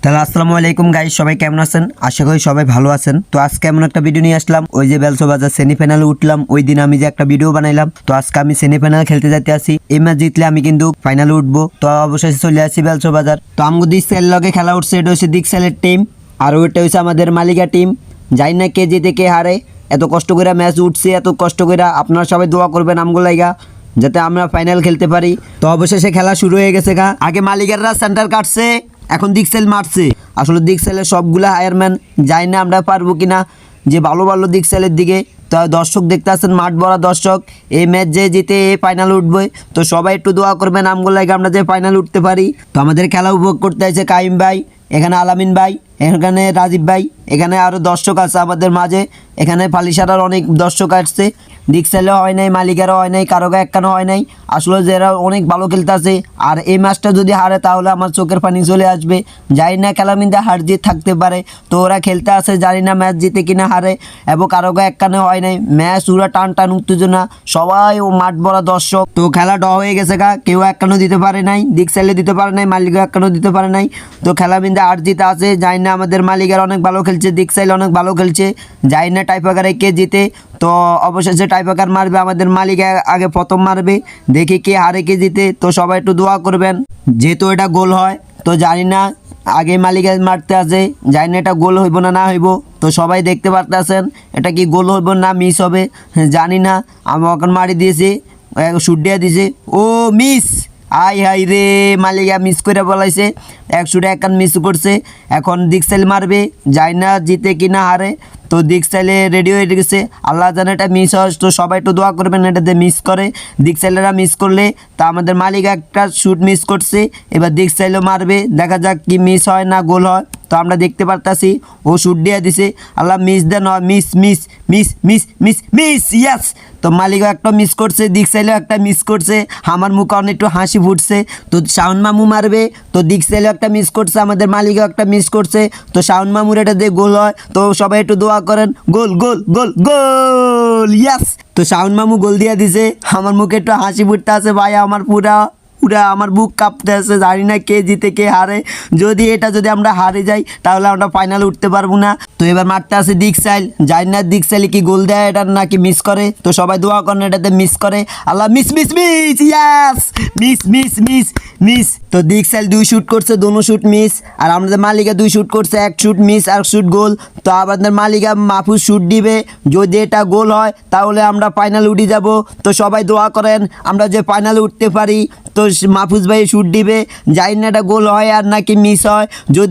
তাহলে আসসালামু আলাইকুম গাইস, সবাই কেমন আছেন? আশা করি সবাই ভালো আছেন। তো আজকে এমন একটা ভিডিও নিয়ে আসলাম, ওই যে বেলসোবাজার সেমিফাইনালে উঠলাম, ওই দিন আমি যে একটা ভিডিও বানাইলাম। তো আজকে আমি সেমিফাইনাল খেলতে যাইতে আসি, এই ম্যাচ জিতলে আমি কিন্তু ফাইনালে উঠবো। তো অবশেষে চলে আসি বেলসোবাজার। তো আমগো দিকসেল লগে খেলা উঠছে, এটা হচ্ছে দিকসেলের টিম, আর ওইটা হচ্ছে আমাদের মালিকা টিম। জানি না কে জিতে কে হারে, এত কষ্ট করে ম্যাচ উঠছে, এত কষ্ট করে। আপনারা সবাই দোয়া করবেন আমগো লাইগা, যাতে আমরা ফাইনাল খেলতে পারি। তো অবশেষে খেলা শুরু হয়ে গেছে গা। আগে মালিকাররা সেন্টার কাটছে, এখন দিকসেল মারছে। আসলে দিকসেলের সবগুলা হায়ারম্যান, যাই না আমরা পারবো কিনা, যে ভালো ভালো দিকসেলের দিকে। তো দর্শক দেখতে আসছেন, মাঠ ভরা দর্শক। এই ম্যাচ যে জিতে এ ফাইনাল উঠবে। তো সবাই একটু দোয়া করবেন আমগুলো লাগে আমরা যে ফাইনাল উঠতে পারি। তো আমাদের খেলা উপভোগ করতে আছে কাইম ভাই, এখানে আলামিন ভাই, এখানে রাজীব ভাই, এখানে আরও দর্শক আছে আমাদের মাঝে। এখানে ফালিশারার অনেক দর্শক আসছে। দিকসেলও হয় নাই, মালিকারও হয় নাই, কারোগা একখানও হয় নাই। আসলে যারা অনেক ভালো খেলতে আছে, আর এই ম্যাচটা যদি হারে তাহলে আমার চোখের পানি চলে আসবে। জানি না খেলামিন্দা হার জিত থাকতে পারে। তো ওরা খেলতে আছে, জানি না ম্যাচ জিতে কিনা হারে, এবং কারোগা একখানে হয় নাই। ম্যাচ ওরা টান টান উত্তেজনা, সবাই ও মাঠ ভরা দর্শক। তো খেলা ড হয়ে গেছে গা, কেউ একখানও দিতে পারে নাই, দিকসেলে দিতে পারে নাই, মালিকও একখানও দিতে পারে নাই। তো খেলামিন্দা হার জিত আছে। জানি না আমাদের মালিকের অনেক ভালো খেলছে, দিকসাইল অনেক ভালো খেলছে। জানি না টাইপাকারে কে জিতে। তো অবশেষে টাইপাকার মারবে আমাদের মালিক, আগে প্রথম মারবে। দেখি কে হারে কে জিতে। তো সবাই একটু দোয়া করবেন, যেহেতু এটা গোল হয়। তো জানি না আগে মালিকে মারতে আছে, জানি না এটা গোল হইব না না হইব। তো সবাই দেখতে পারতেছেন এটা কি গোল হইব না মিস হবে, জানি না। আমি ওখানে মারি দিয়েছি, শুট দিয়ে দিয়েছে, ও মিস। আই হাই রে, মালিকা মিস করে বলাইছে, 101 মিস করছে। এখন দিকসাইল মারবে, যাই না জিতে কিনা হারে। তো দিকসাইলে রেডি হয়ে গেছে, আল্লাহ জানে এটা মিস হয়। তো সবাই একটু দোয়া করবেন এটাতে মিস করে। দিকসাইলেরা মিস করলে, তা আমাদের মালিক একটা শুট মিস করছে, এবার দিকসাইলও মারবে, দেখা যাক কি মিস হয় না গোল হয়। তো আমরা দেখতে পারতাছি ও শুট দিয়ে দিছে, আল্লাহ মিস দেন, miss miss miss miss miss miss, yes. তো মালিকও একটা মিস করছে, দিকসাইলেও একটা মিস করছে। আমার মুখে অনেক একটু হাসি ফুটছে। তো শাওন মামু মারবে, তো দিকসাইলেও একটা মিস করছে, আমাদের মালিকও একটা মিস করছে। তো শাওন মামুর এটা দিয়ে গোল হয়। তো সবাই একটু দোয়া করেন, গোল গোল গোল গোল, ইয়াস। তো শাওন মামু গোল দিয়ে দিছে, আমার মুখে একটু হাসি ফুটতে আছে ভাই, আমার পুরা আমার বুক কাঁপতে আছে। জানি না কে জিতে কে হারে। যদি আমরা হারে যাই তাহলে আমরা ফাইনালে উঠতে পারবো না। তো এবার মারতে আছে দিকসাইল, জানি না দিকসাইল কি গোল দেয় এটা নাকি মিস করে। তো সবাই দোয়া করেন এটাতে মিস করে, আল্লাহ মিস মিস মিস, ইয়াস, মিস মিস মিস মিস। তো দিকসাইল 2 শুট করছে, দোনো শুট মিস। আর আমাদের মালিকা 2 শুট করছে, 1 শুট মিস আর শুট গোল। তো আমাদের মালিকা মাহফুজ শুট দিবে, যদি এটা গোল হয় তাহলে আমরা ফাইনালে উঠে যাব। তো সবাই দোয়া করেন আমরা যে ফাইনালে উঠতে পারি। তো মাহফুজ ভাই শুট দিবে, জানি না এটা গোল হয় আর নাকি মিস হয়। যদি